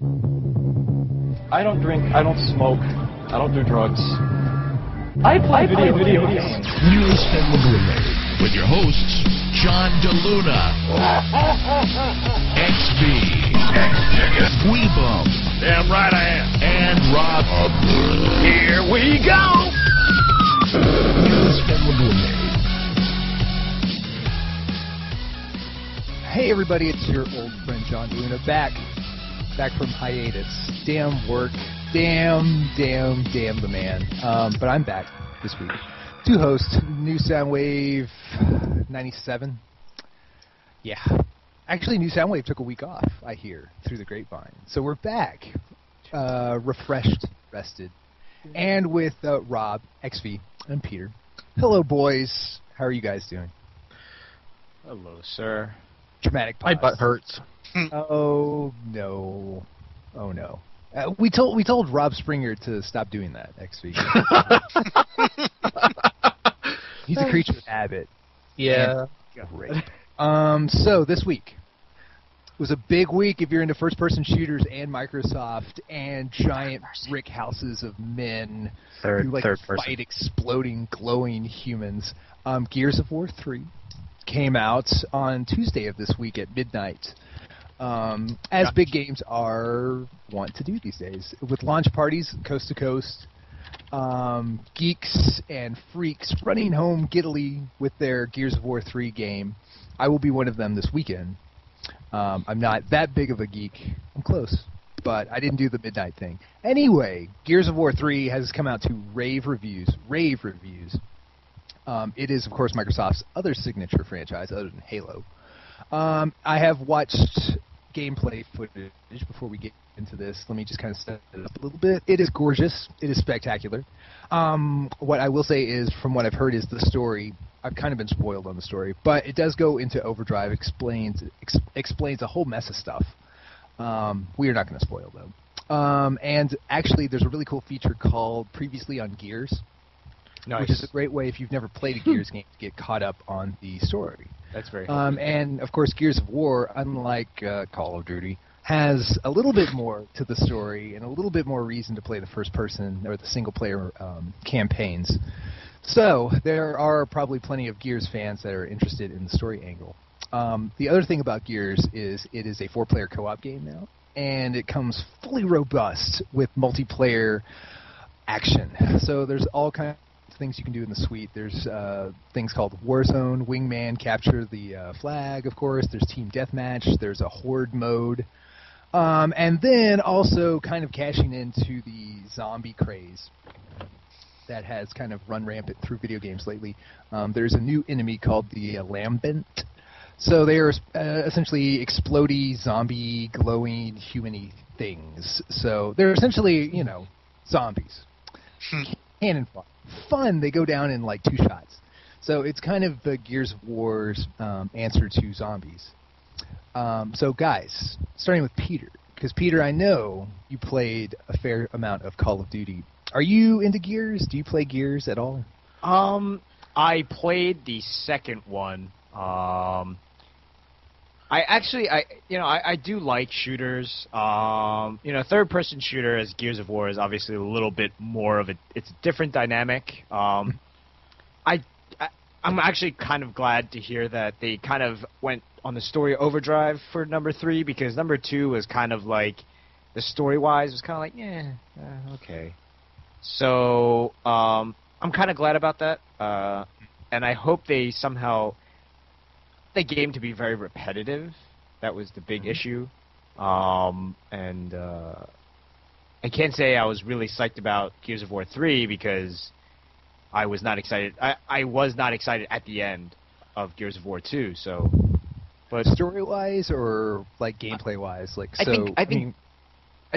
I don't drink, I don't smoke, I don't do drugs. I play video games. News and Illuminated with your hosts, John DeLuna, XB, Weebum, Damn right I am. and Rob. Here we go. News and Illuminated. Hey everybody, it's your old friend John DeLuna back from hiatus. Damn work, damn the man. But I'm back this week. Two hosts, New Soundwave 97. Yeah, actually New Soundwave took a week off, I hear, through the grapevine. So we're back, refreshed, rested, and with Rob, XV, and Peter. Hello boys, how are you guys doing? Hello, sir. Dramatic pause. My butt hurts. Oh no! Oh no! We told Rob Springer to stop doing that next week. He's a creature of habit. Yeah. Great. So this week was a big week if you're into first-person shooters and Microsoft and giant brick houses of men who like to fight exploding, glowing humans. Gears of War 3 came out on Tuesday of this week at midnight. As big games are wont to do these days, with launch parties coast to coast, geeks and freaks running home giddily with their Gears of War 3 game. I will be one of them this weekend. I'm not that big of a geek. I'm close, but I didn't do the midnight thing. Anyway, Gears of War 3 has come out to rave reviews. It is, of course, Microsoft's other signature franchise, other than Halo. I have watched gameplay footage before we get into this. Let me just kind of set it up a little bit. It is gorgeous. It is spectacular. What I will say is, from what I've heard, is the story. I've kind of been spoiled on the story, but it does go into overdrive, explains a whole mess of stuff. We are not going to spoil, though. And actually, there's a really cool feature called Previously on Gears. Nice. Which is a great way, if you've never played a Gears game, to get caught up on the story. That's very helpful. And, of course, Gears of War, unlike Call of Duty, has a little bit more to the story and a little bit more reason to play the first-person or the single-player campaigns. So there are probably plenty of Gears fans that are interested in the story angle. The other thing about Gears is it is a 4-player co-op game now, and it comes fully robust with multiplayer action. So there's all kinds of things you can do in the suite. There's things called Warzone, Wingman, Capture the Flag, of course. There's Team Deathmatch. There's a Horde mode. And then also kind of cashing into the zombie craze that has kind of run rampant through video games lately. There's a new enemy called the Lambent. So they are essentially explodey, zombie, glowing, human-y things. So they're essentially, zombies. Cannon fun. Fun, they go down in like 2 shots. So it's kind of the Gears of War's answer to zombies. So guys, starting with Peter, because Peter, I know you played a fair amount of Call of Duty. Are you into Gears? Do you play Gears at all? I played the second one. I do like shooters. Third-person shooter as Gears of War is obviously a little bit more of it's a different dynamic. I'm actually kind of glad to hear that they kind of went on the story overdrive for number 3, because number 2 was kind of like, the story-wise was kind of like, okay. So I'm kind of glad about that, and I hope they somehow the game to be very repetitive. That was the big issue, and I can't say I was really psyched about Gears of War 3 because I was not excited. I was not excited at the end of Gears of War 2. So, but story-wise or like gameplay-wise, I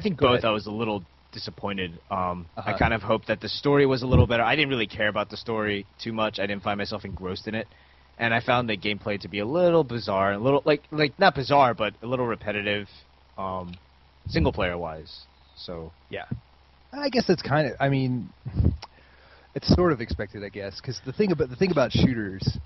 think both. I was a little disappointed. I kind of hoped that the story was a little better. I didn't really care about the story too much. I didn't find myself engrossed in it, and I found the gameplay to be a little bizarre, a little like not bizarre, but a little repetitive, single-player-wise. So yeah, I guess that's kind of. I mean, it's sort of expected, I guess, because the thing about shooters,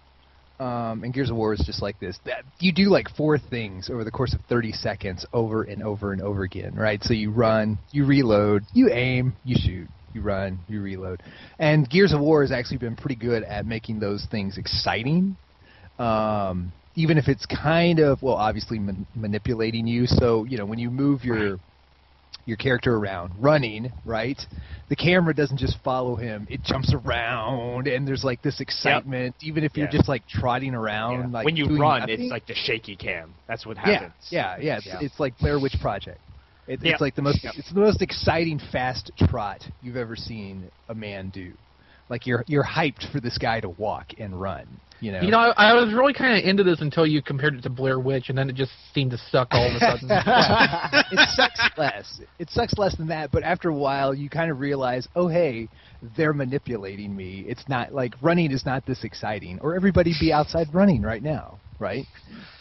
and Gears of War is just like this. That you do like 4 things over the course of 30 seconds over and over and over again, right? So you run, you reload, you aim, you shoot, you run, you reload. And Gears of War has actually been pretty good at making those things exciting, even if it's kind of, well, obviously manipulating you. So, when you move your character around, running, right? The camera doesn't just follow him; it jumps around, and there's like this excitement, even if you're just like trotting around. Yeah. Like when you doing run, nothing. it's like the shaky cam. That's what happens. Yeah. It's like Blair Witch Project. It's like the Yep. most exciting fast trot you've ever seen a man do. Like you're hyped for this guy to walk and run. I was really kind of into this until you compared it to Blair Witch, and then it just seemed to suck all of a sudden. It sucks less. It sucks less than that, but after a while, you kind of realize, oh, hey, they're manipulating me. It's not like running is not this exciting, or everybody be outside running right now, right?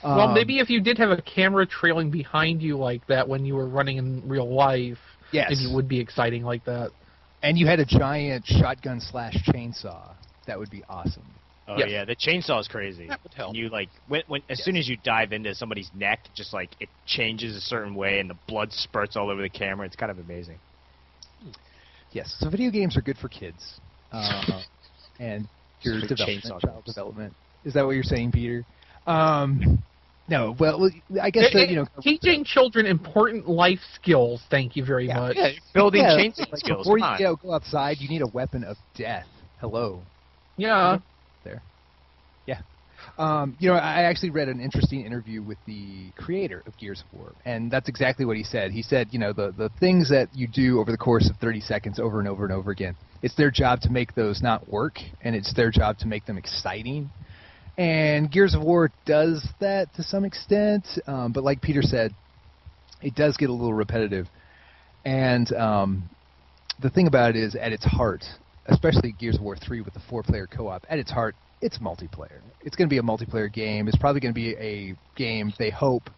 Well, maybe if you did have a camera trailing behind you like that when you were running in real life, yes, maybe it would be exciting like that. And you had a giant shotgun / chainsaw. That would be awesome. Oh Yes. yeah, the chainsaw is crazy. That would help. You like when as soon as you dive into somebody's neck, just like it changes a certain way and the blood spurts all over the camera. It's kind of amazing. Yes, so video games are good for kids, and your For development, chainsaw child games. development. Is that what you're saying, Peter? No, well, I guess Teaching children important life skills. Thank you very much. Yeah, building yeah, chainsaw like skills. before Come you on. go outside, you need a weapon of death. Hello. Yeah. There. Yeah. I actually read an interesting interview with the creator of Gears of War, and that's exactly what he said. He said, the things that you do over the course of 30 seconds over and over and over again, it's their job to make those not work, and it's their job to make them exciting. And Gears of War does that to some extent, but like Peter said, it does get a little repetitive. And the thing about it is, at its heart, especially Gears of War 3 with the 4-player co-op, at its heart, it's multiplayer. It's going to be a multiplayer game. It's probably going to be a game they hope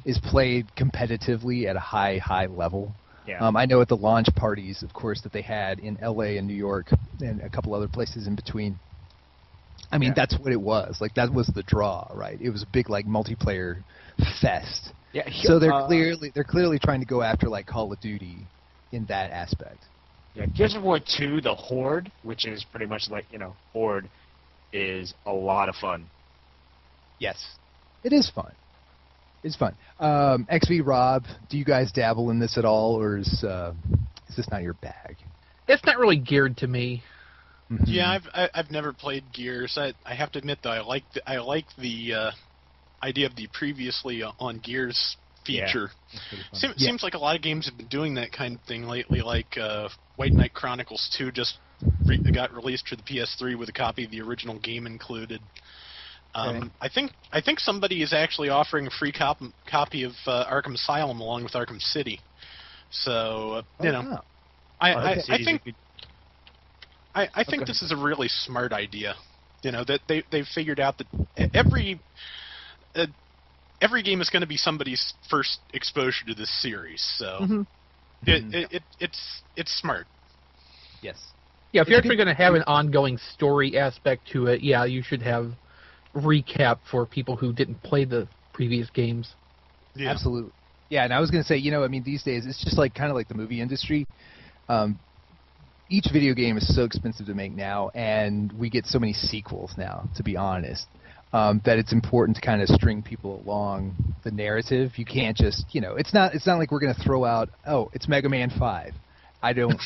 is played competitively at a high level. Yeah. I know at the launch parties, of course, that they had in LA and New York and a couple other places in between. I mean, that's what it was. Like, that was the draw, right? It was a big, like, multiplayer fest. Yeah. So they're clearly trying to go after, like, Call of Duty in that aspect. Yeah, Gears of War 2, the Horde, which is pretty much like, Horde, is a lot of fun. Yes. It is fun. It's fun. XV Rob, do you guys dabble in this at all, or is this not your bag? It's not really geared to me. Mm-hmm. Yeah, I've never played Gears. I have to admit though, I like the idea of the previously on Gears feature. Yeah. Seems like a lot of games have been doing that kind of thing lately. Like White Knight Chronicles 2 just got released for the PS3 with a copy of the original game included. Okay. I think somebody is actually offering a free copy of Arkham Asylum along with Arkham City. So Wow. I think this is a really smart idea. That they've figured out that every game is going to be somebody's first exposure to this series. So it's smart. Yes. Yeah, if you're actually going to have an ongoing story aspect to it, yeah, you should have recap for people who didn't play the previous games. Yeah. Absolutely. Yeah, and I was going to say, these days it's just like kind of like the movie industry. Each video game is so expensive to make now, and we get so many sequels now, to be honest, that it's important to kind of string people along the narrative. You can't just, it's not like we're going to throw out, oh, it's Mega Man 5. I don't,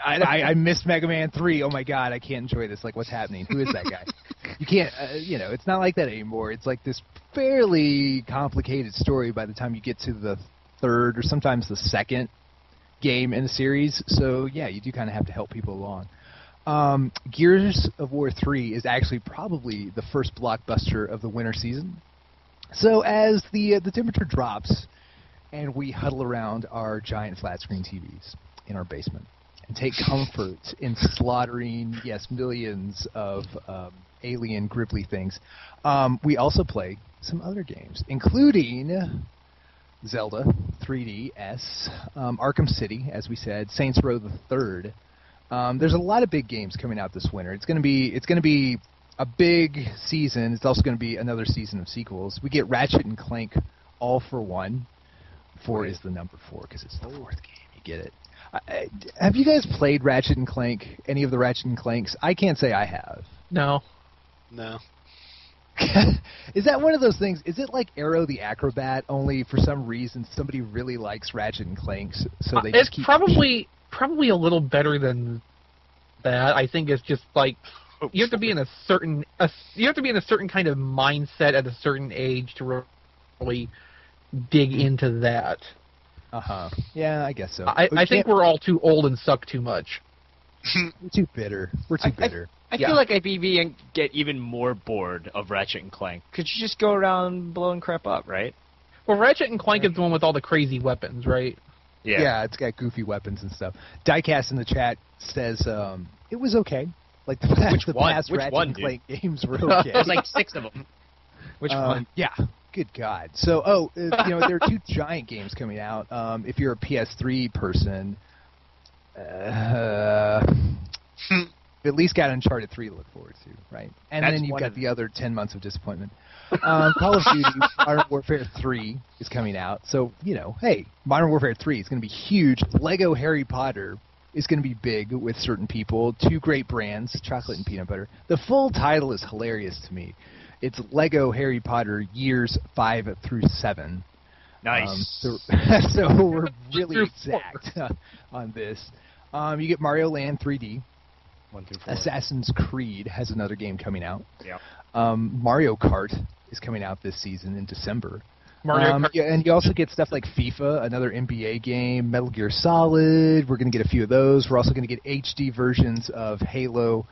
I missed Mega Man 3. Oh my God, I can't enjoy this. Like, what's happening? Who is that guy? You can't, it's not like that anymore. It's like this fairly complicated story by the time you get to the third or sometimes the second game in the series. So yeah, you do kind of have to help people along. Gears of War 3 is actually probably the first blockbuster of the winter season. So as the temperature drops and we huddle around our giant flat screen TVs in our basement and take comfort in slaughtering, millions of alien gribbly things, we also play some other games, including Zelda 3DS, Arkham City, as we said, Saints Row the Third. There's a lot of big games coming out this winter. It's going to be a big season. It's also going to be another season of sequels. We get Ratchet and Clank All for One. 4 is the number 4 because it's the 4th game. You get it. Have you guys played Ratchet and Clank? Any of the Ratchet and Clanks? I can't say I have. No. No. Is that one of those things? Is it like Arrow the Acrobat? Only for some reason somebody really likes Ratchet and Clanks, so they just it's keep. Probably a little better than that. I think it's just like you have to be in a certain kind of mindset at a certain age to really dig into that. Yeah, I guess so. I think we're all too old and suck too much. We're too bitter. We're too bitter. I feel like I'd get even more bored of Ratchet and Clank. Could you just go around blowing crap up, right? Well, Ratchet and Clank is the one with all the crazy weapons, right? Yeah, it's got goofy weapons and stuff. Diecast in the chat says it was okay. Like the past Ratchet and Clank games were okay. There's like 6 of them. Which one? Yeah. Good God. So, there are 2 giant games coming out. If you're a PS3 person, at least got Uncharted 3 to look forward to, right? And then you've got the other 10 months of disappointment. Call of Duty Modern Warfare 3 is coming out. So, hey, Modern Warfare 3 is going to be huge. Lego Harry Potter is going to be big with certain people. 2 great brands, chocolate and peanut butter. The full title is hilarious to me. It's Lego Harry Potter Years 5 through 7. Nice. So we're really exact on this. You get Mario Land 3D. 1 through 4. Assassin's Creed has another game coming out. Yeah. Mario Kart is coming out this season in December. Mario Kart. Yeah, and you also get stuff like FIFA, another NBA game, Metal Gear Solid. We're going to get a few of those. We're also going to get HD versions of Halo,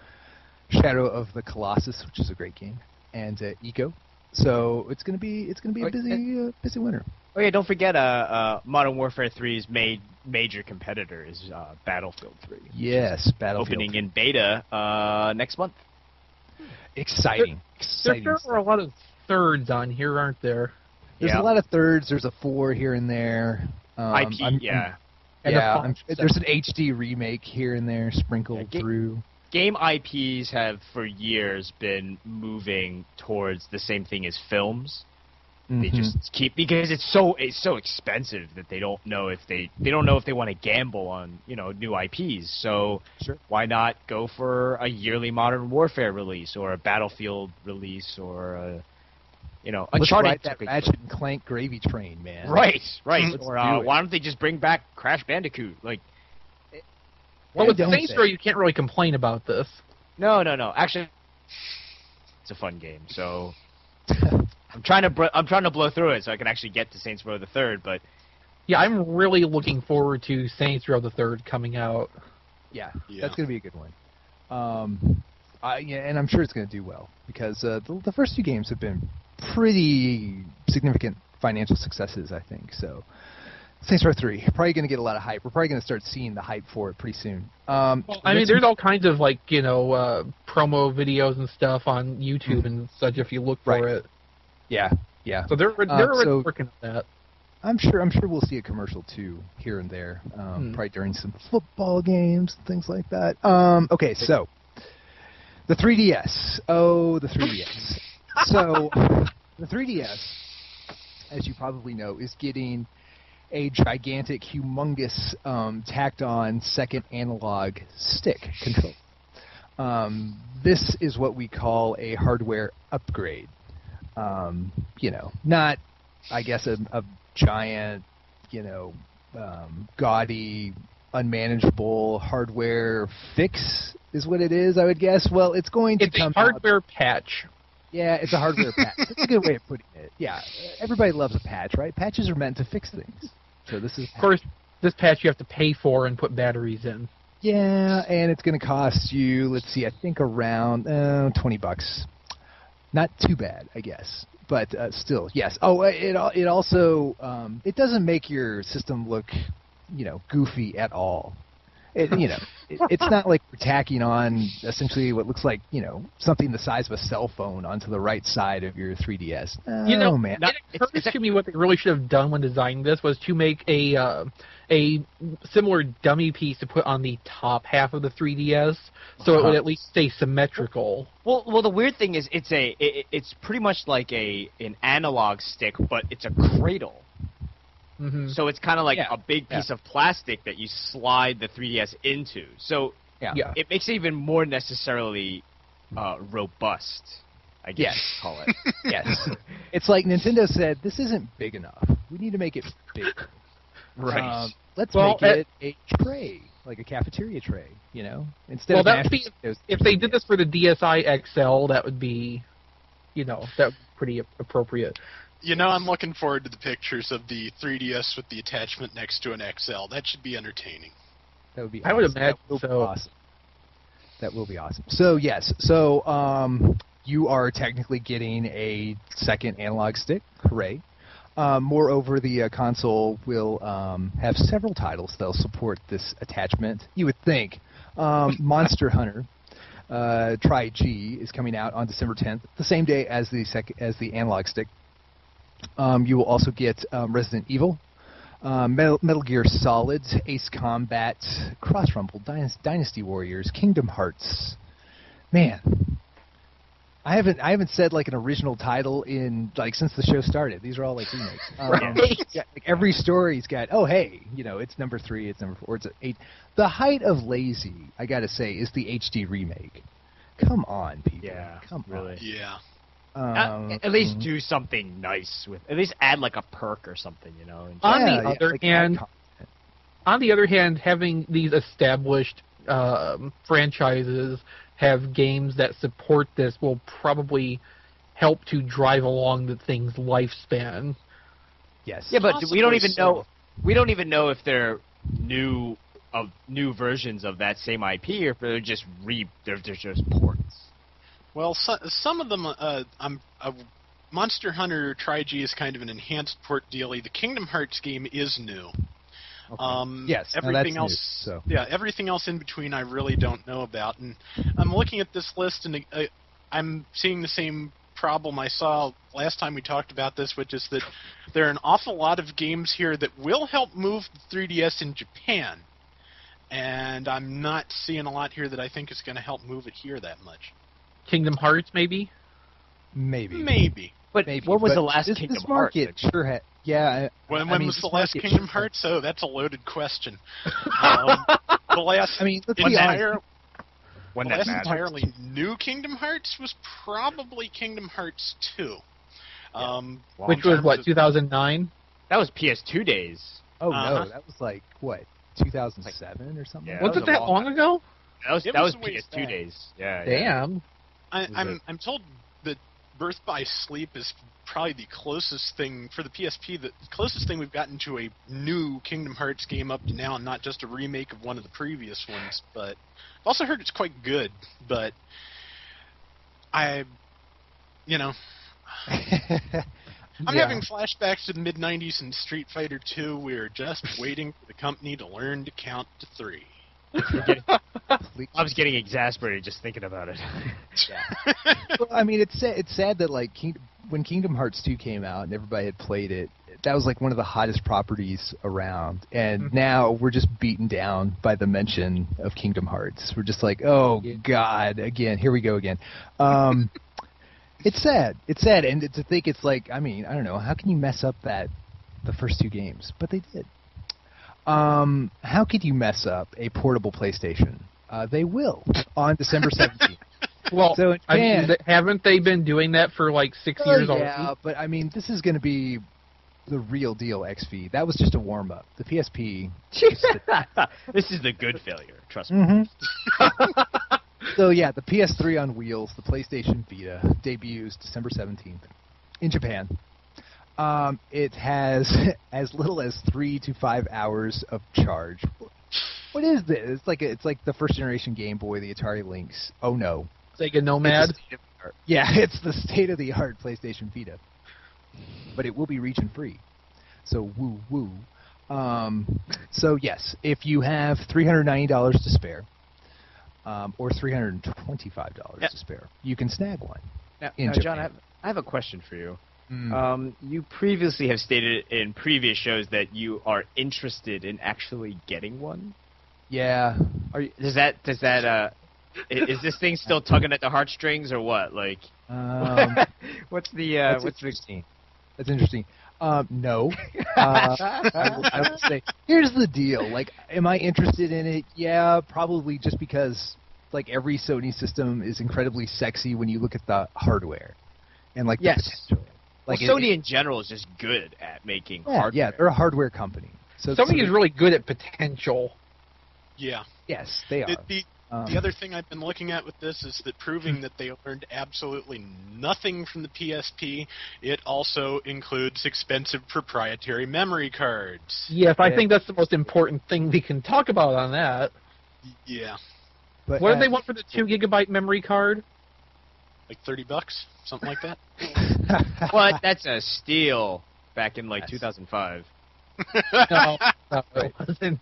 Shadow of the Colossus, which is a great game, and Eco. So it's going to be a busy winter. Oh yeah, don't forget Modern Warfare 3's major competitor is Battlefield 3. Yes, Battlefield. Opening 3. in beta next month. Exciting. There are a lot of thirds on here, aren't there? There's a lot of thirds. There's a 4 here and there. IP, there's an HD remake here and there sprinkled through. Game IPs have for years been moving towards the same thing as films. They just keep, because it's so expensive that they don't know if they want to gamble on new IPs. So why not go for a yearly Modern Warfare release or a Battlefield release or a Let's Uncharted. ride that Ratchet and Clank gravy train, man. Right. Or do why don't they just bring back Crash Bandicoot? Like, well, with Saints Row, you can't really complain about this. No. Actually, it's a fun game. So I'm trying to blow through it so I can actually get to Saints Row the Third. But yeah, I'm really looking forward to Saints Row the Third coming out. Yeah. That's going to be a good one. And I'm sure it's going to do well because the first 2 games have been pretty significant financial successes, I think. So Saints Row 3, probably going to get a lot of hype. We're probably going to start seeing the hype for it pretty soon. There's all kinds of promo videos and stuff on YouTube and such if you look for it. Yeah. So they're already working on that. I'm sure we'll see a commercial too here and there, probably during some football games, things like that. Okay, so the 3DS. Oh, the 3DS. So the 3DS, as you probably know, is getting a gigantic, humongous, tacked-on second analog stick control. This is what we call a hardware upgrade. Not, I guess, a giant, gaudy, unmanageable hardware fix is what it is, I would guess. Well, it's going to come out. It's a hardware patch. Yeah, it's a hardware patch. That's a good way of putting it. Yeah, everybody loves a patch, right? Patches are meant to fix things. So this is. Of course, this patch you have to pay for and put batteries in. Yeah, and it's going to cost you, let's see, I think around $20. Not too bad, I guess, but still, yes. Oh, it also it doesn't make your system look, goofy at all. It's not like we're tacking on essentially what looks like, something the size of a cell phone onto the right side of your 3DS. Oh, man. It occurs to me what they really should have done when designing this was to make a similar dummy piece to put on the top half of the 3DS, so it would at least stay symmetrical. Well, the weird thing is it's pretty much like an analog stick, but it's a cradle. Mm-hmm. So it's kind of like a big piece of plastic that you slide the 3DS into. So it makes it even more necessarily robust, I guess you call it. Yes. It's like Nintendo said, this isn't big enough. We need to make it bigger. Right. Let's make it a tray, like a cafeteria tray, instead of if they did this for the DSi XL, that would be, that would be pretty appropriate. I'm looking forward to the pictures of the 3DS with the attachment next to an XL. That should be entertaining. That would be awesome. I would imagine Awesome. That will be awesome. So, yes. You are technically getting a second analog stick. Hooray. Moreover, the console will have several titles that will support this attachment. You would think. Monster Hunter Tri-G is coming out on December 10th, the same day as the analog stick. You will also get Resident Evil, Metal Gear Solid, Ace Combat, Cross Rumble, Dynasty Warriors, Kingdom Hearts. Man, I haven't said like an original title in since the show started. These are all like remakes. Every story's got it's number 3, it's number 4, it's 8. The height of lazy, I gotta say, is the HD remake. Come on, people. Yeah, come really. on. Yeah. At least do something nice with. At least add like a perk or something, On the other hand, having these established franchises have games that support this will probably help to drive along the thing's lifespan. Yes. Yeah, but we don't even know. We don't even know if they're new versions of that same IP or if they're just ports. Well, some of them, Monster Hunter Tri-G is kind of an enhanced port dealie. The Kingdom Hearts game is new. Okay. Yes, everything that's else. new, so. Yeah, everything else in between I really don't know about. And I'm looking at this list, and I'm seeing the same problem I saw last time we talked about this, which is that there are an awful lot of games here that will help move the 3DS in Japan. And I'm not seeing a lot here that I think is going to help move it here that much. Kingdom Hearts, maybe? Maybe. But maybe. what was but the last this Kingdom market Hearts? Sure had. Yeah. When was the last Kingdom Hearts? Oh, that's a loaded question. The last let's be honest. When the that last matters. entirely new Kingdom Hearts was probably Kingdom Hearts 2. Which was, what, 2009? That was PS2 days. Oh, no. That was like, what, 2007 or something? Yeah, Was it that long ago? That was a ways PS2 back. days. Yeah. Damn. I'm told that Birth by Sleep is probably the closest thing for the PSP. The closest thing we've gotten to a new Kingdom Hearts game up to now, and not just a remake of one of the previous ones. But I've also heard it's quite good. But I'm having flashbacks to the mid '90s and Street Fighter 2. We're just waiting for the company to learn to count to 3. I was getting exasperated just thinking about it. Well, it's sad that when Kingdom Hearts 2 came out and everybody had played it, that was like one of the hottest properties around. And now we're just beaten down by the mention of Kingdom Hearts. We're just like, oh God, again, here we go again. It's sad. It's sad, and to think it's like, I don't know, how can you mess up the first 2 games? But they did. How could you mess up a portable PlayStation? They will on December 17th. Well, so haven't they been doing that for like 6 years already? Yeah, but this is going to be the real deal, XV. That was just a warm-up. The PSP... This is the good failure, trust me. So yeah, the PS3 on wheels, the PlayStation Vita, debuts December 17th in Japan. It has as little as 3 to 5 hours of charge. What is this? It's like the first generation Game Boy, the Atari Lynx. Oh no. Sega Nomad? It's the state-of-the-art PlayStation Vita. But it will be region free. So woo woo. So yes, if you have $390 to spare, or $325 Yeah. to spare, you can snag one. Now, in John, Japan. I have a question for you. Mm. You previously have stated in previous shows that you are interested in actually getting one. Yeah. Are you, does that is this thing still tugging at the heartstrings or what? Like, what's the That's what's the interesting. That's interesting. No. I would say, here's the deal. Like, am I interested in it? Yeah, probably just because, like, every Sony system is incredibly sexy when you look at the hardware. And, like, the Yes. potential. Like, well, Sony in general is just good at making hardware. Yeah, they're a hardware company. So Sony is really good at potential. Yeah. Yes, they are. The other thing I've been looking at with this is that proving that they learned absolutely nothing from the PSP, it also includes expensive proprietary memory cards. Yes, I think that's the most important thing we can talk about on that. Yeah. But, What do they want for the 2 GB memory card? Like $30, something like that. What? That's a steal back in like Yes. 2005. No, it wasn't.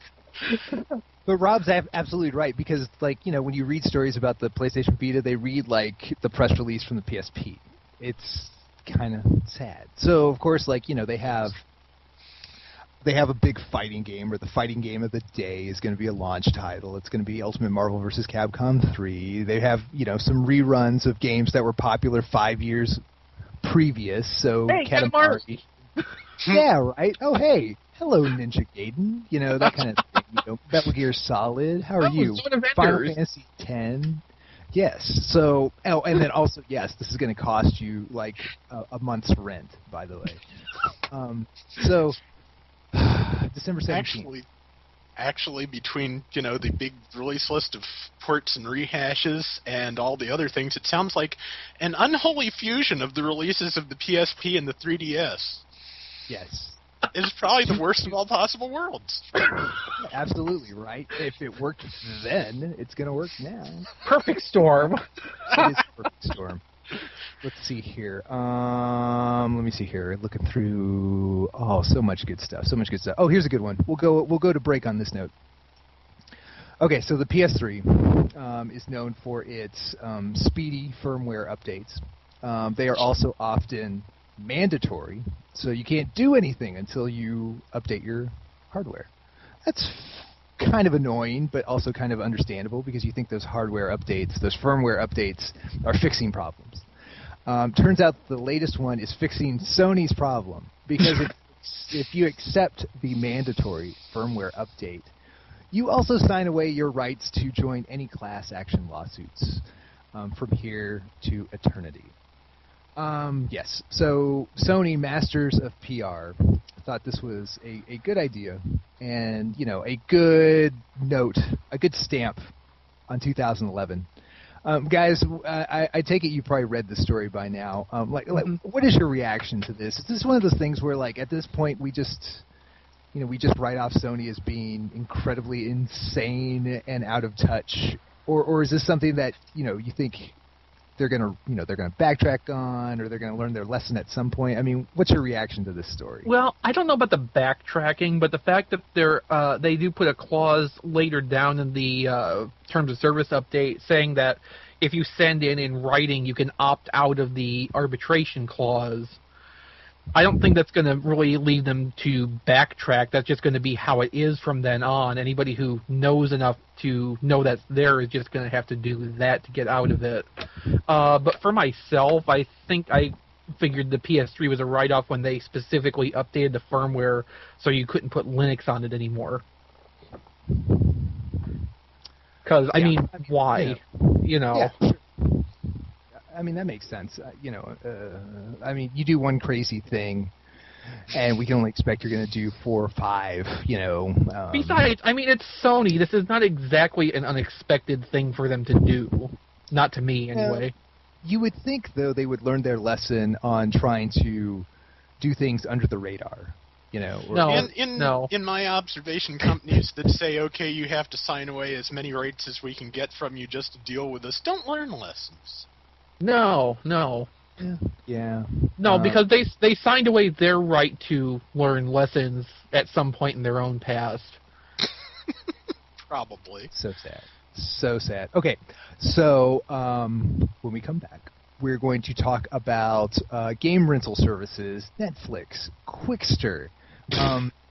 But Rob's absolutely right, because, like, you know, when you read stories about the PlayStation Vita, they read, like, the press release from the PSP. It's kind of sad. So, of course, like, you know, they have a big fighting game, or the fighting game of the day is going to be a launch title. It's going to be Ultimate Marvel vs. Capcom 3. They have, you know, some reruns of games that were popular 5 years previous. So, Hey, Katamari! yeah, right. Oh, hey, hello, Ninja Gaiden. You know, that kind of thing. You know, Metal Gear Solid. How are you? Zone Final Avengers. Fantasy X. Yes. So, and then also, yes, this is going to cost you like a month's rent, by the way. So, December 17th. Actually, between, you know, the big release list of ports and rehashes and all the other things, it sounds like an unholy fusion of the releases of the PSP and the 3DS. Yes. It's probably the worst of all possible worlds. Absolutely right. If it worked then, it's going to work now. Perfect storm. It is a perfect storm. Let's see here. Let me see here. Looking through. Oh, so much good stuff. So much good stuff. Oh, here's a good one. We'll go to break on this note. Okay, so the PS3 is known for its speedy firmware updates. They are also often mandatory, so you can't do anything until you update your hardware. That's kind of annoying, but also kind of understandable, because you think those hardware updates, those firmware updates, are fixing problems. Turns out the latest one is fixing Sony's problem, because if you accept the mandatory firmware update, you also sign away your rights to join any class action lawsuits from here to eternity. Yes, so Sony, masters of PR, thought this was a good idea, and, you know, a good note, a good stamp on 2011. Guys, I take it you probably read the story by now. Like, what is your reaction to this? Is this one of those things where, like, at this point we just write off Sony as being incredibly insane and out of touch, or is this something that, you know, you think they're gonna backtrack on, or they're gonna learn their lesson at some point? I mean, what's your reaction to this story? Well, I don't know about the backtracking, but the fact that they do put a clause later down in the terms of service update saying that if you send in writing, you can opt out of the arbitration clause. I don't think that's going to really lead them to backtrack. That's just going to be how it is from then on. Anybody who knows enough to know that's there is just going to have to do that to get out of it. But for myself, I think I figured the PS3 was a write-off when they specifically updated the firmware so you couldn't put Linux on it anymore. Because, I mean, why? You know. Yeah, sure. I mean, that makes sense. I mean, you do one crazy thing, and we can only expect you're going to do 4 or 5, you know. Besides, I mean, it's Sony. This is not exactly an unexpected thing for them to do. Not to me, anyway. You would think, though, they would learn their lesson on trying to do things under the radar, you know. No. In my observation, companies that say, okay, you have to sign away as many rights as we can get from you just to deal with us, don't learn lessons. No. Yeah. No, because they signed away their right to learn lessons at some point in their own past. Probably. So sad. So sad. Okay, so when we come back, we're going to talk about game rental services, Netflix, Quickster,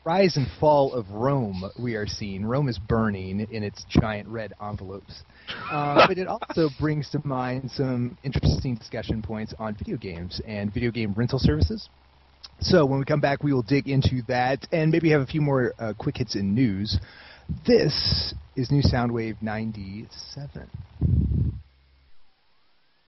rise and fall of Rome we are seeing. Rome is burning in its giant red envelopes. But it also brings to mind some interesting discussion points on video games and video game rental services. So when we come back, we will dig into that and maybe have a few more quick hits in news. This is new Soundwave 97.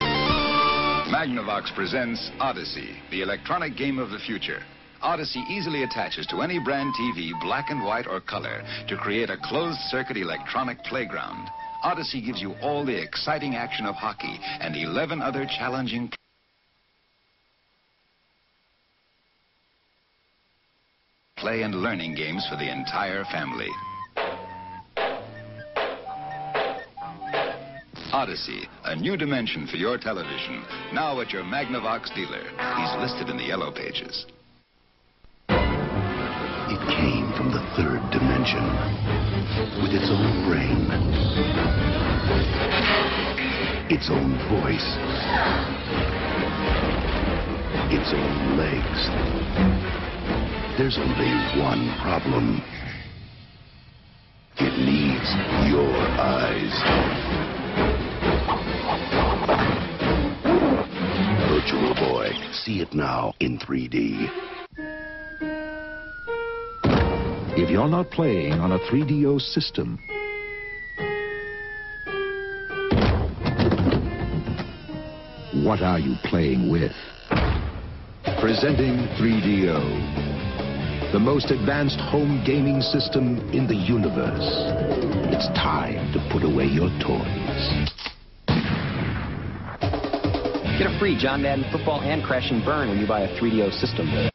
Magnavox presents Odyssey, the electronic game of the future. Odyssey easily attaches to any brand TV, black and white or color, to create a closed-circuit electronic playground. Odyssey gives you all the exciting action of hockey and 11 other challenging play and learning games for the entire family. Odyssey, a new dimension for your television. Now at your Magnavox dealer. He's listed in the yellow pages. It came from the third dimension with its own brain, its own voice, its own legs. There's only one problem. It needs your eyes. Virtual Boy. See it now in 3D. If you're not playing on a 3DO system, what are you playing with? Presenting 3DO, the most advanced home gaming system in the universe. It's time to put away your toys. Get a free John Madden Football and Crash and Burn when you buy a 3DO system.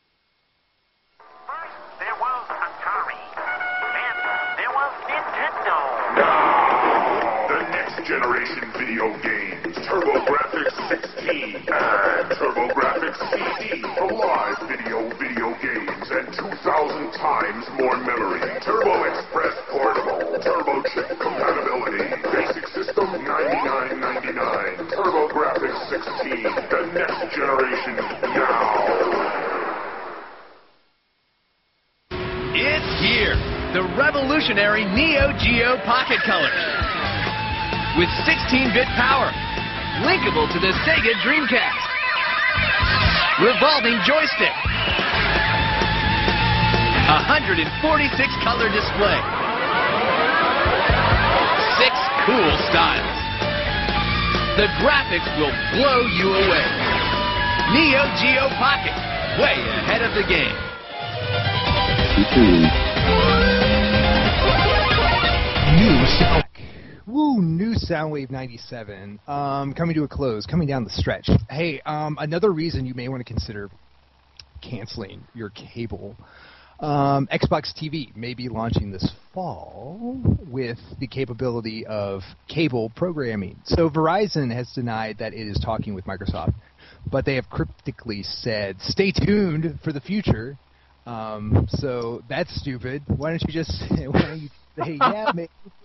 Generation video games, TurboGrafx 16 and TurboGrafx CD for live video games and 2,000 times more memory. Turbo Express portable, turbo chip compatibility, basic system $99.99. TurboGrafx 16, the next generation now. It's here, the revolutionary Neo Geo Pocket Color. With 16-bit power, linkable to the Sega Dreamcast, revolving joystick, 146-color display, 6 cool styles. The graphics will blow you away. Neo Geo Pocket, way ahead of the game. New Sound. Woo, new Soundwave 97, coming to a close, coming down the stretch. Hey, another reason you may want to consider canceling your cable. Xbox TV may be launching this fall with the capability of cable programming. So Verizon has denied that it is talking with Microsoft, but they have cryptically said, stay tuned for the future. So that's stupid. Why don't you just say, yeah,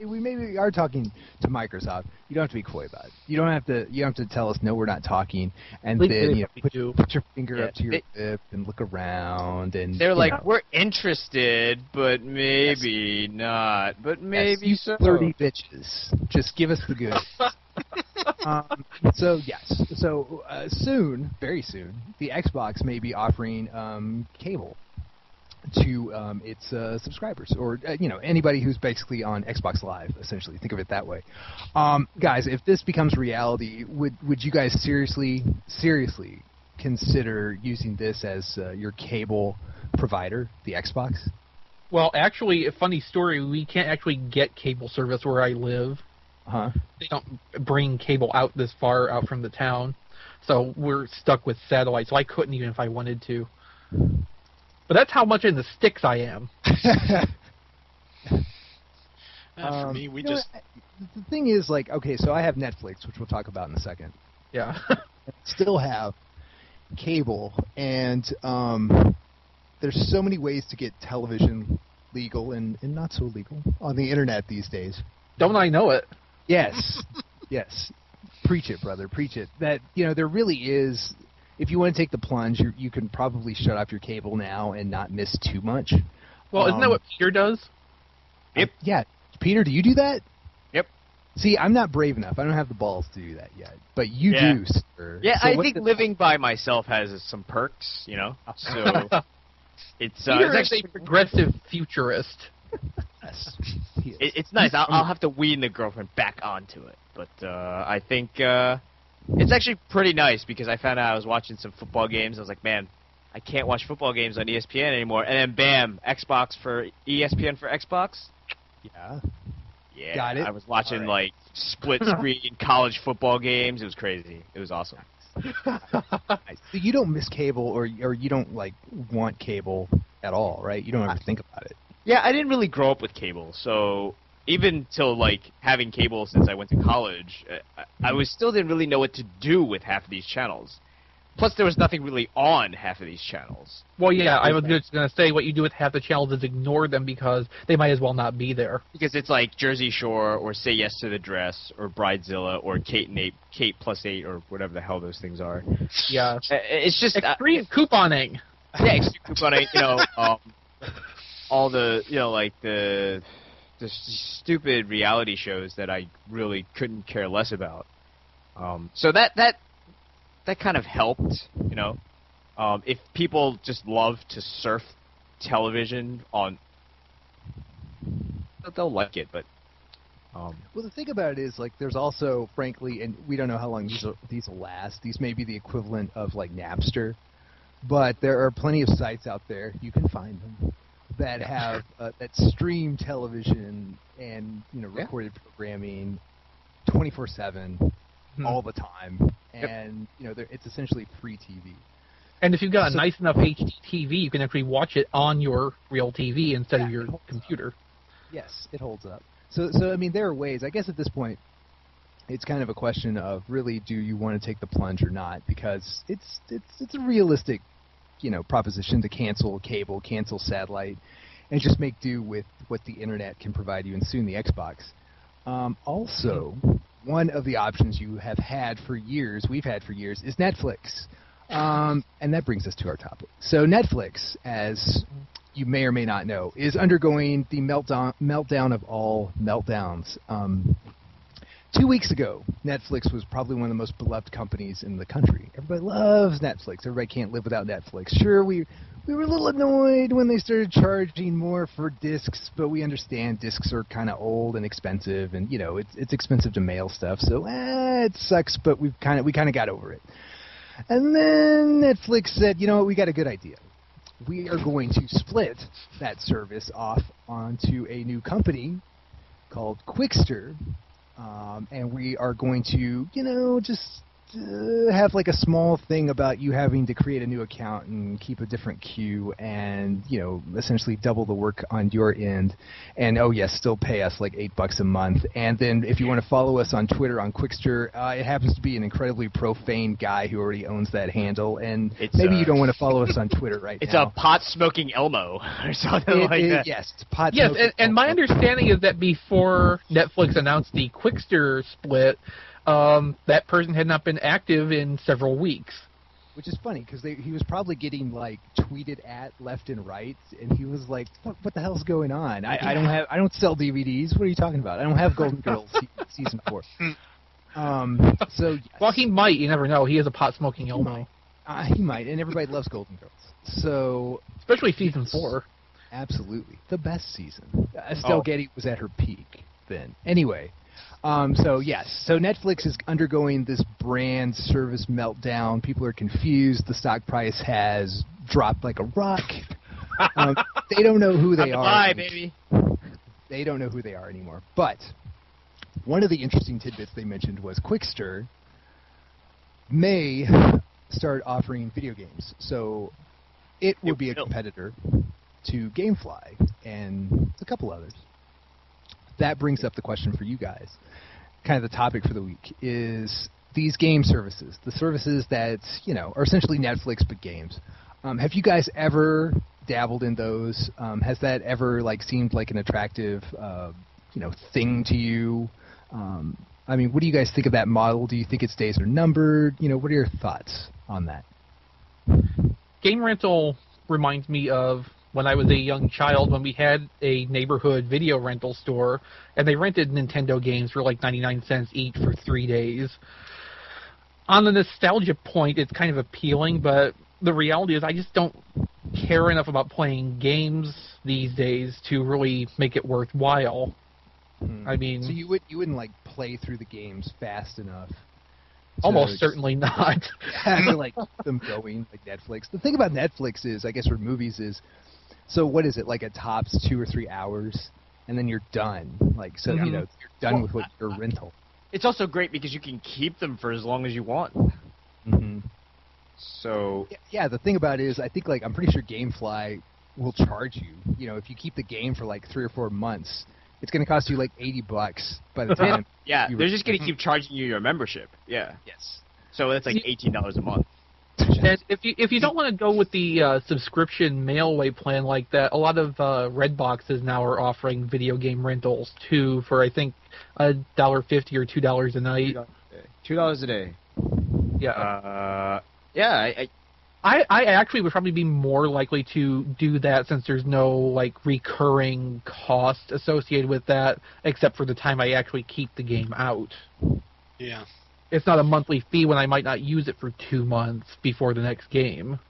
we maybe are talking to Microsoft. You don't have to be coy about it. You don't have to tell us no, we're not talking, and then put your finger up to your lip and look around and they're like, we're interested, but maybe not, but maybe yes, so. 30 bitches. Just give us the goods. So yes, soon, very soon, the Xbox may be offering cable to its subscribers, or anybody who's basically on Xbox Live. Essentially, think of it that way. Guys, if this becomes reality, would you guys seriously consider using this as your cable provider, the Xbox? Well, actually, a funny story. We can't actually get cable service where I live. Huh? They don't bring cable out this far out from the town, so we're stuck with satellite. So I couldn't even if I wanted to. But that's how much in the sticks I am. For me, we just... The thing is, like, okay, so I have Netflix, which we'll talk about in a second. Yeah. Still have cable, and there's so many ways to get television legal and not so legal on the internet these days. Don't I know it? Yes, yes. Preach it, brother. Preach it. That there really is. If you want to take the plunge, you can probably shut off your cable now and not miss too much. Well, isn't that what Peter does? Yep. Yeah. Peter, do you do that? Yep. See, I'm not brave enough. I don't have the balls to do that yet. But you do, sir. Yeah, So I think living by myself has some perks, So it's actually a progressive futurist. Yes. It's nice. I'll have to wean the girlfriend back onto it, but I think it's actually pretty nice because I found out I was watching some football games. I was like, man, I can't watch football games on ESPN anymore. And then bam, Xbox for ESPN for Xbox. Yeah. Yeah. Got it. I was watching like split screen college football games. It was crazy. It was awesome. So you don't miss cable, or you don't want cable at all, right? You don't ever think about it. Yeah, I didn't really grow up with cable, so even till having cable since I went to college, I still didn't really know what to do with half of these channels. Plus, there was nothing really on half of these channels. Well, yeah, I was just going to say what you do with half the channels is ignore them because they might as well not be there. Because it's like Jersey Shore, or Say Yes to the Dress, or Bridezilla, or Kate plus 8, or whatever the hell those things are. Yeah. It's just extreme couponing. Yeah, extreme couponing. All the the stupid reality shows that I really couldn't care less about. So that kind of helped, if people just love to surf television they'll like it, but well, the thing about it is, there's also, frankly, and we don't know how long these will last. These may be the equivalent of Napster, but there are plenty of sites out there, you can find them, that have that stream television and recorded programming 24/7 all the time, and it's essentially free TV. And if you've got a nice enough HD TV, you can actually watch it on your real TV instead of your computer. Yes, it holds up. So I mean, there are ways. I guess at this point, it's kind of a question of really, do you want to take the plunge or not? Because it's a realistic proposition to cancel cable, cancel satellite, and just make do with what the internet can provide you, and soon the Xbox. Also, one of the options you have had for years, we've had for years, is Netflix. And that brings us to our topic. So Netflix, as you may or may not know, is undergoing the meltdown of all meltdowns. 2 weeks ago, Netflix was probably one of the most beloved companies in the country. Everybody loves Netflix. Everybody can't live without Netflix. Sure, we were a little annoyed when they started charging more for discs, but we understand discs are kind of old and expensive, and it's expensive to mail stuff. So it sucks, but we kind of got over it. And then Netflix said, you know what, we got a good idea. We are going to split that service off onto a new company called Quickster. And we are going to, just have a small thing about you having to create a new account and keep a different queue and, essentially double the work on your end. And, oh, yes, still pay us $8 a month. And then if you want to follow us on Twitter on Quickster, it happens to be an incredibly profane guy who already owns that handle. And maybe you don't want to follow us on Twitter right now. It's a pot-smoking Elmo or something like that. Yes, it's pot Yes, smoking and my Elmo. understanding is that before Netflix announced the Quickster split, that person had not been active in several weeks. Which is funny, because he was probably getting, tweeted at left and right, and he was like, what the hell's going on? I don't sell DVDs. What are you talking about? I don't have Golden Girls season 4. So, yes. Well, he might. You never know. He is a pot-smoking Elmo. He might, and everybody loves Golden Girls. So, especially season 4. Absolutely. The best season. Estelle Getty was at her peak then. Anyway. So Netflix is undergoing this brand service meltdown. People are confused. The stock price has dropped like a rock. They don't know who they are. Bye, baby. They don't know who they are anymore. But one of the interesting tidbits they mentioned was Quickster may start offering video games. So it would be a competitor to GameFly and a couple others. That brings up the question for you guys. Kind of the topic for the week is, these game services, the services that, are essentially Netflix but games. Have you guys ever dabbled in those? Has that ever seemed like an attractive thing to you? What do you guys think of that model? Do you think its days are numbered? What are your thoughts on that? Game rental reminds me of when I was a young child, when we had a neighborhood video rental store, and they rented Nintendo games for 99 cents each for 3 days. On the nostalgia point, it's kind of appealing, but the reality is I just don't care enough about playing games these days to really make it worthwhile. I mean, so you wouldn't play through the games fast enough? Almost certainly not. To them going like Netflix. The thing about Netflix is, I guess, for movies is, so what is it, a tops 2 or 3 hours, and then you're done. You're done with what your rental. It's also great because you can keep them for as long as you want. Mm-hmm. So yeah, the thing about it is, I think I'm pretty sure GameFly will charge you. If you keep the game for 3 or 4 months, it's going to cost you $80 by the time. Yeah, they're just going to keep charging you your membership. Yeah. Yes. So that's $18 a month. And if you don't want to go with the subscription mail-away plan like that, a lot of red boxes now are offering video game rentals too for I think $1.50 or $2 a night. $2 a day. Yeah. Yeah. I actually would probably be more likely to do that since there's no recurring cost associated with that, except for the time I actually keep the game out. Yeah. It's not a monthly fee when I might not use it for 2 months before the next game.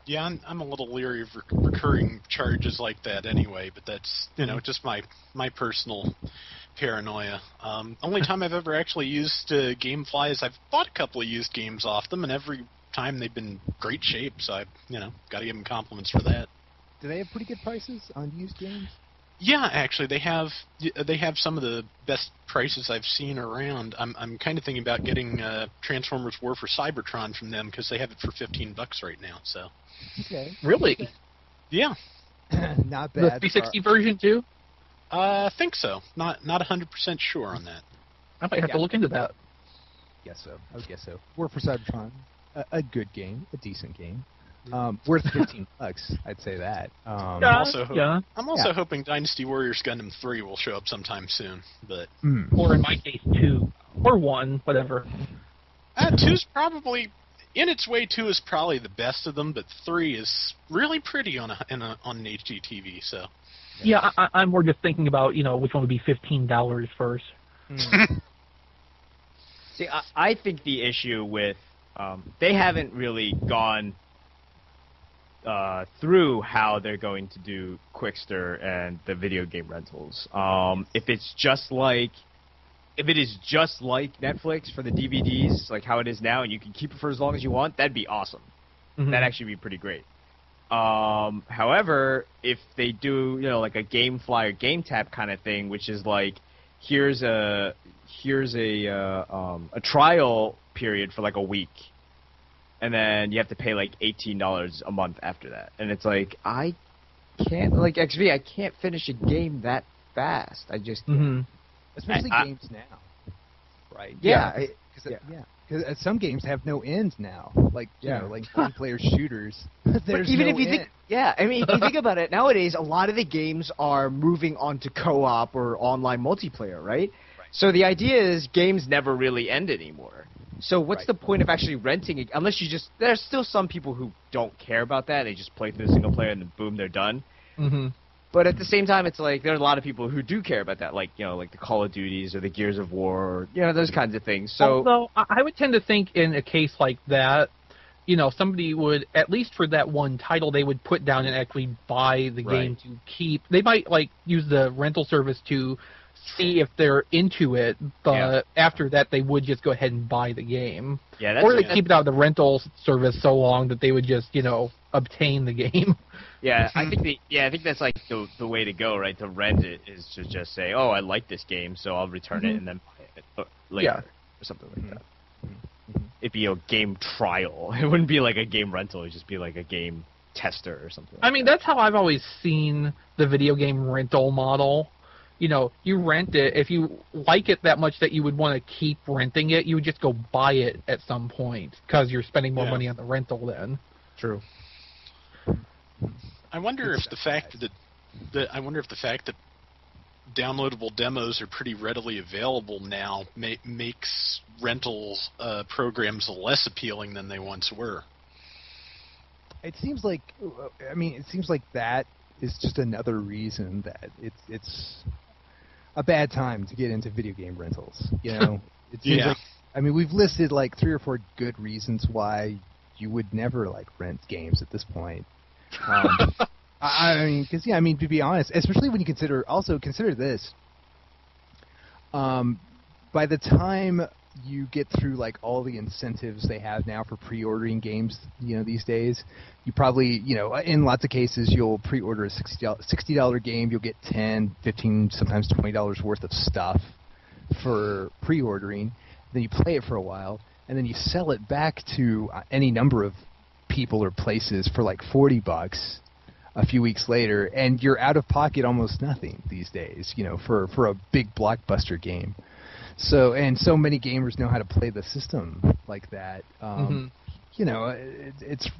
Yeah, I'm a little leery of recurring charges like that anyway, but that's, just my personal paranoia. Only time I've ever actually used GameFly is I've bought a couple of used games off them, and every time they've been great shape, so I've, got to give them compliments for that. Do they have pretty good prices on used games? Yeah, actually, they have some of the best prices I've seen around. I'm kind of thinking about getting Transformers War for Cybertron from them because they have it for $15 right now. So. Okay. Really? Yeah. Not bad. The 360 version too? I think so. Not 100% sure on that. I might have to look into that. Guess so. I would guess so. War for Cybertron, a good game, a decent game. Worth $15, I'd say that. I'm also hoping Dynasty Warriors Gundam 3 will show up sometime soon, but or in my case 2 or 1, whatever. 2's probably in its way. 2 is probably the best of them, but 3 is really pretty on an HD TV. So yeah, I'm more just thinking about which one would be $15 first. See, I think the issue with they haven't really gone through how they're going to do Quickster and the video game rentals. If it is just like Netflix for the DVDs, like how it is now, and you can keep it for as long as you want, that'd be awesome. Mm-hmm. That'd actually be pretty great. However, if they do, like a GameFly or GameTap kind of thing, which is here's a trial period for a week, and then you have to pay $18 a month after that, and it's I can't XV. I can't finish a game that fast. I just especially games now, right? Yeah, because some games have no end now. Multiplayer shooters. There's even no if you end. think, if you think about it, nowadays a lot of the games are moving on to co-op or online multiplayer, right? So the idea is games never really end anymore. So what's the point of actually renting it? Unless there's still some people who don't care about that. They just play through the single player and then boom, they're done. Mm-hmm. But at the same time, it's there are a lot of people who do care about that, like the Call of Duties or the Gears of War, or, those kinds of things. So, although I would tend to think in a case like that, somebody would, at least for that one title, they would put down and actually buy the game to keep. They might use the rental service to see if they're into it, but after that they would just go ahead and buy the game. Yeah, or they keep it out of the rental service so long that they would just, obtain the game. Yeah, I think that's the way to go, right? To rent it is to just say, oh, I like this game, so I'll return it and then buy it later or something like that. It'd be a game trial. It wouldn't be a game rental. It'd just be a game tester or something. I mean, that's how I've always seen the video game rental model. you rent it. If you like it that much that you would want to keep renting it, you would just go buy it at some point because you're spending more money on the rental then. True. I wonder if the fact that downloadable demos are pretty readily available now makes rentals programs less appealing than they once were. It seems like that is just another reason that it's a bad time to get into video game rentals. It seems like, we've listed like 3 or 4 good reasons why you would never like rent games at this point. To be honest, especially when you consider this. By the time you get through like all the incentives they have now for pre-ordering games, these days, you probably, in lots of cases, you'll pre-order a $60 game, you'll get $10, $15, sometimes $20 worth of stuff for pre-ordering. Then you play it for a while, and then you sell it back to any number of people or places for like $40 a few weeks later, and you're out of pocket almost nothing these days, for a big blockbuster game. So many gamers know how to play the system like that. It's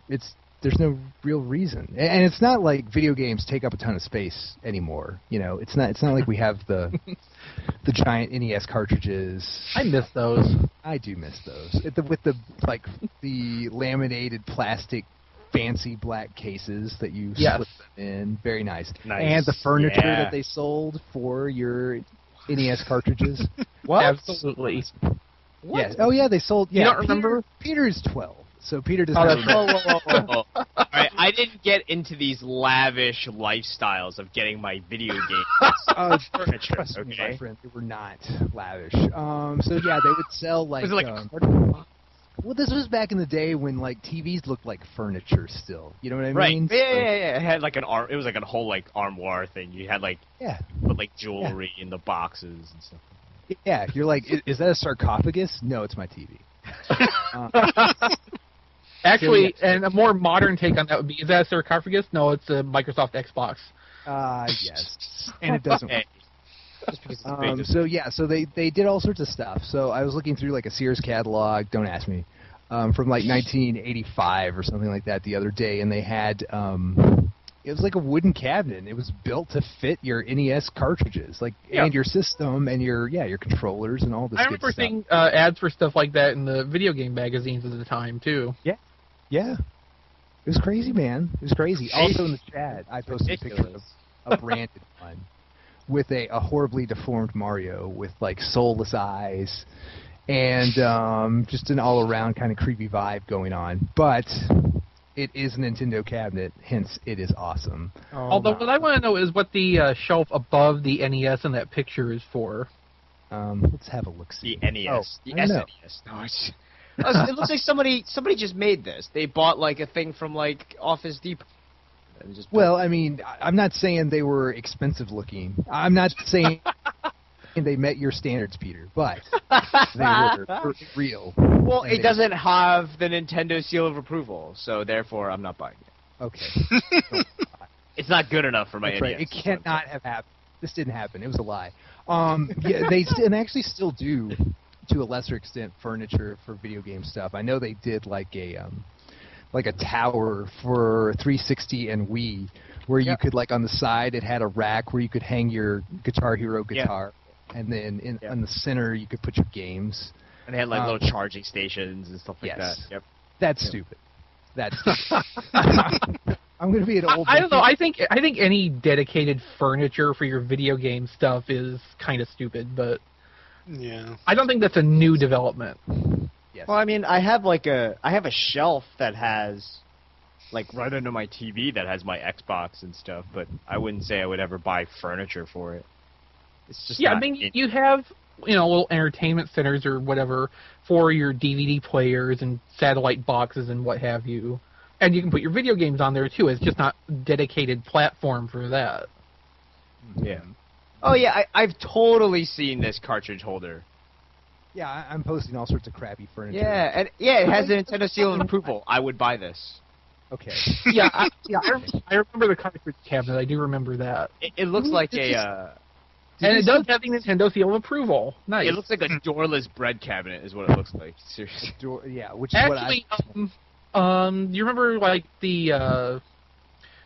there's no real reason, and it's not like video games take up a ton of space anymore. It's not like we have the giant NES cartridges. I miss those. I do miss those with the laminated plastic fancy black cases that you slip them in. Very nice. And the furniture that they sold for your NES cartridges. What? Absolutely. What? Yes. Oh yeah, they sold. Yeah. You don't remember? Peter is 12, so Peter doesn't. Whoa. All right, I didn't get into these lavish lifestyles of getting my video game furniture. Trust me, my friend, they were not lavish. So yeah, they would sell like. Was it like well, this was back in the day when like TVs looked like furniture still. You know what I mean? Right. Yeah. It had like an arm. It was like a whole like armoire thing. You had like put like jewelry in the boxes and stuff. Yeah, you're like, is that a sarcophagus? No, it's my TV. Actually, and a more modern take on that would be, is that a sarcophagus? No, it's a Microsoft Xbox. Yes. And it doesn't work. So they did all sorts of stuff. So I was looking through like a Sears catalog, don't ask me, from like 1985 or something like that the other day, and they had it was like a wooden cabinet. It was built to fit your NES cartridges, and your system and your controllers and all this. I remember seeing ads for stuff like that in the video game magazines at the time too. Yeah. It was crazy, man. It was crazy. Also in the chat, I posted a picture of a branded one with a horribly deformed Mario with like soulless eyes and just an all-around kind of creepy vibe going on. But it is a Nintendo cabinet, hence it is awesome. Although what I want to know is what the shelf above the NES in that picture is for. Let's have a look. The NES. The SNES. No, it looks like somebody just made this. They bought like a thing from like Office Depot. Well, I mean, I'm not saying they were expensive looking. I'm not saying they met your standards, Peter, but they were real. Well, it doesn't have the Nintendo seal of approval, so therefore I'm not buying it. Okay. It's not good enough for my NES. Right. It cannot have happened. This didn't happen. It was a lie. They actually still do, to a lesser extent, furniture for video game stuff. I know they did like a tower for 360 and Wii, where you could, like, on the side, it had a rack where you could hang your Guitar Hero guitar, and then in the center you could put your games. And they had like little charging stations and stuff like that. Yep. That's stupid. That's stupid. I'm gonna be an old. I don't know. I think any dedicated furniture for your video game stuff is kind of stupid, but I don't think that's a new development. Yes. Well, I mean, I have a shelf that has, like, right under my TV that has my Xbox and stuff, but I wouldn't say I would ever buy furniture for it. It's just I mean, you have, little entertainment centers or whatever for your DVD players and satellite boxes and what have you, and you can put your video games on there too. It's just not a dedicated platform for that. Yeah. Oh yeah, I've totally seen this cartridge holder. Yeah, I'm posting all sorts of crappy furniture. Yeah, and it has a Nintendo seal of approval. I would buy this. Okay. I remember the cartridge cabinet. I do remember that. It looks like a And it does have the Nintendo seal of approval. Nice. It looks like a doorless bread cabinet is what it looks like. Seriously. Yeah, which is Actually, what I... you remember, like, the,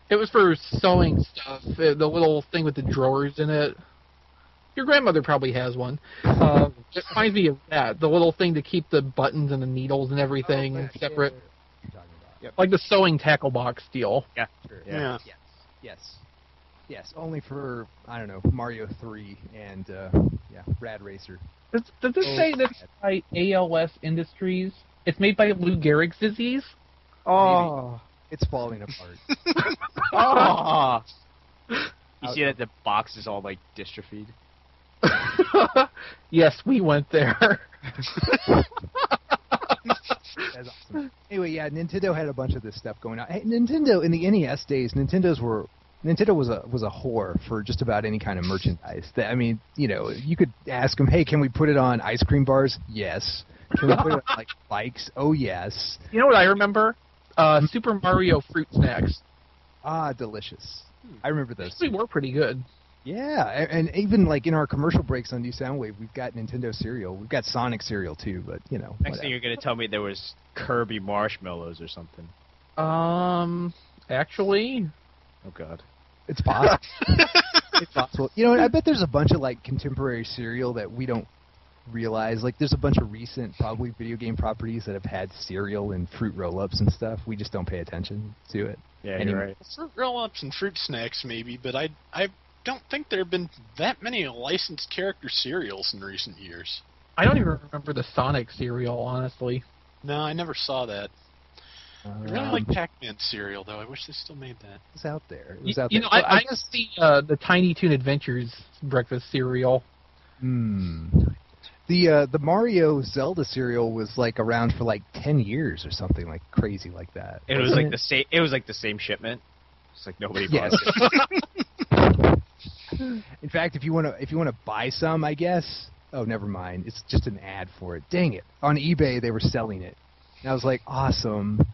it was for sewing stuff, the little thing with the drawers in it. Your grandmother probably has one. It reminds me of that, the little thing to keep the buttons and the needles and everything separate. Yep. Like the sewing tackle box deal. Yeah. Sure. Yeah. Yes, only for, I don't know, Mario 3 and, Rad Racer. Does this say that it's by ALS Industries? It's made by Lou Gehrig's disease? Oh, it's falling apart. Oh. You see that the box is all, like, dystrophied? Yes, we went there. That's awesome. Anyway, yeah, Nintendo had a bunch of this stuff going on. Hey, Nintendo, in the NES days, Nintendo was a whore for just about any kind of merchandise. I mean, you know, you could ask them, hey, can we put it on ice cream bars? Yes. Can we put it on, like, bikes? Oh, yes. You know what I remember? Super Mario fruit snacks. Ah, delicious. I remember those. They were pretty good. Yeah, and even, like, in our commercial breaks on New Soundwave, we've got Nintendo cereal. We've got Sonic cereal, too, but, you know. Next thing you're going to tell me there was Kirby marshmallows or something. Actually... Oh, God. It's possible. It's possible. You know, I bet there's a bunch of, like, contemporary cereal that we don't realize. Like, there's a bunch of recent, probably, video game properties that have had cereal and fruit roll-ups and stuff. We just don't pay attention to it. Yeah, you're right. Fruit roll-ups and fruit snacks, maybe, but I don't think there have been that many licensed character cereals in recent years. I don't even remember the Sonic cereal, honestly. No, I never saw that. I really like Pac-Man cereal, though. I wish they still made that. It's out there. You know, I guess the Tiny Toon Adventures breakfast cereal. The Mario Zelda cereal was like around for like 10 years or something like crazy like that. It was like the same. It was like the same shipment. It's like nobody bought it. In fact, if you want to buy some, I guess. Oh, never mind. It's just an ad for it. Dang it! On eBay, they were selling it, and I was like, awesome.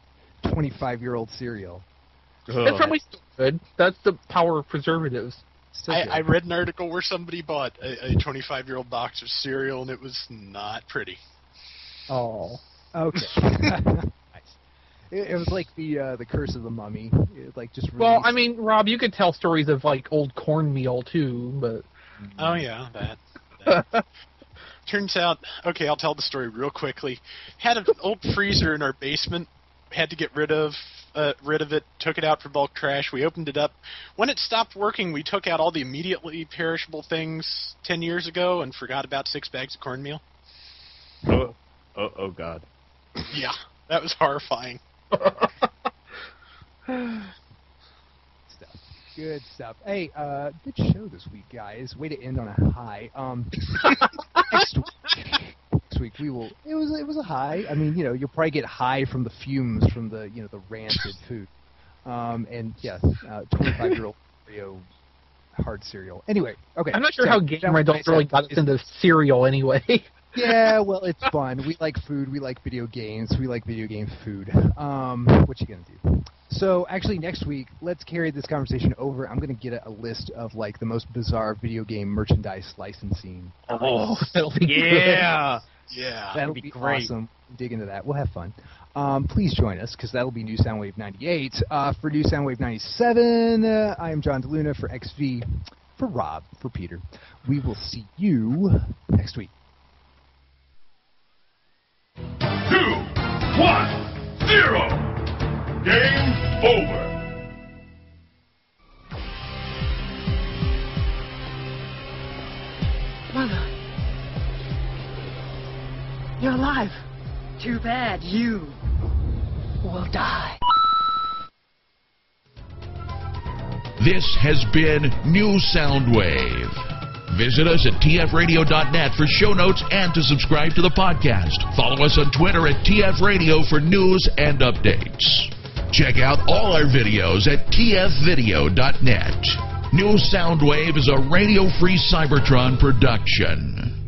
25-year-old cereal. That's probably still good. That's the power of preservatives. I read an article where somebody bought a 25-year-old box of cereal, and it was not pretty. Oh. Okay. Nice. It was like the Curse of the Mummy. It, like, just released. Well, I mean, Rob, you could tell stories of like old cornmeal too, but. Oh yeah, that. Turns out, okay, I'll tell the story real quickly. Had an old freezer in our basement. Had to get rid of it, took it out for bulk trash. We opened it up. When it stopped working, we took out all the immediately perishable things 10 years ago and forgot about 6 bags of cornmeal. Oh God. Yeah, that was horrifying. Good stuff. Hey, good show this week, guys. Way to end on a high. Next week we will. It was a high. I mean, you know, you'll probably get high from the fumes from the the rancid food. And yes, 25-year-old Oreo hard cereal. Anyway, okay. I'm not sure how game rentals really got us into cereal anyway. Yeah, well, it's fun. We like food. We like video games. We like video game food. What you gonna do? So, actually, next week, let's carry this conversation over. I'm gonna get a list of like the most bizarre video game merchandise licensing. Oh, that'll be Yeah. That'll be great. Awesome. Dig into that. We'll have fun. Please join us, because that'll be New Soundwave 98. For New Soundwave 97, I am John DeLuna. For XV, for Rob, for Peter. We will see you next week. 2, 1, 0. Game over. Mother, you're alive. Too bad you will die. This has been New Soundwave. Visit us at tfradio.net for show notes and to subscribe to the podcast. Follow us on Twitter at tfradio for news and updates. Check out all our videos at tfvideo.net. New Soundwave is a Radio Free Cybertron production.